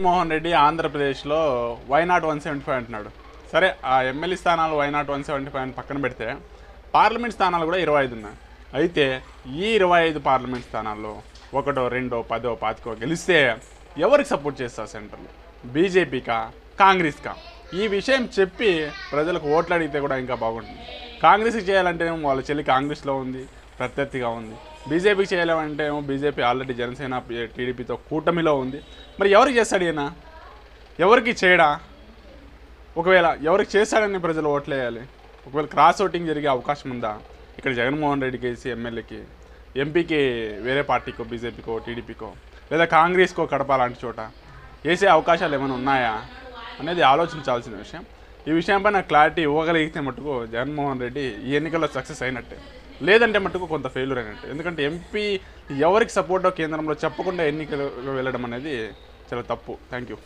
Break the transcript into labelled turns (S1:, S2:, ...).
S1: మోహన్ రెడ్డి ఆంధ్రప్రదేశ్లో వైనాట్ 175 అంటున్నాడు. సరే, ఆ ఎమ్మెల్యే స్థానాలు వైనాట్ 175 అని పక్కన పెడితే పార్లమెంట్ స్థానాలు కూడా 25 ఉన్నాయి. అయితే ఈ 25 పార్లమెంట్ స్థానాల్లో 1, 2, 10, 25 గెలిస్తే ఎవరికి సపోర్ట్ చేస్తారు సెంటర్లో? బీజేపీకా, కాంగ్రెస్కా? ఈ విషయం చెప్పి ప్రజలకు ఓట్లు అడిగితే కూడా ఇంకా బాగుంటుంది. కాంగ్రెస్కి చేయాలంటే వాళ్ళ చెల్లి కాంగ్రెస్లో ఉంది, ప్రత్యర్థిగా ఉంది. బీజేపీకి చేయాలంటే ఏమో బీజేపీ ఆల్రెడీ జనసేన టీడీపీతో కూటమిలో ఉంది. మరి ఎవరికి చేస్తాడు ఈయన? ఎవరికి చేయడా? ఒకవేళ ఎవరికి చేస్తాడని ప్రజలు ఓట్లేయాలి. ఒకవేళ క్రాస్ ఓటింగ్ జరిగే అవకాశం ఉందా? ఇక్కడ జగన్మోహన్ రెడ్డికి వేసి ఎమ్మెల్యేకి, ఎంపీకి వేరే పార్టీకో, బీజేపీకో, టీడీపీకో లేదా కాంగ్రెస్కో కడప లాంటి చోట వేసే అవకాశాలు ఏమైనా ఉన్నాయా అనేది ఆలోచించాల్సిన విషయం. ఈ విషయంపై నాకు క్లారిటీ ఇవ్వగలిగితే మటుకు జగన్మోహన్ రెడ్డి ఈ ఎన్నికల్లో సక్సెస్ అయినట్టే, లేదంటే మటుకు కొంత ఫెయిల్యూర్ అయినట్టు. ఎందుకంటే ఎంపీ ఎవరికి సపోర్టో కేంద్రంలో చెప్పకుండా ఎన్నికలు వెళ్ళడం అనేది చాలా తప్పు. Thank you.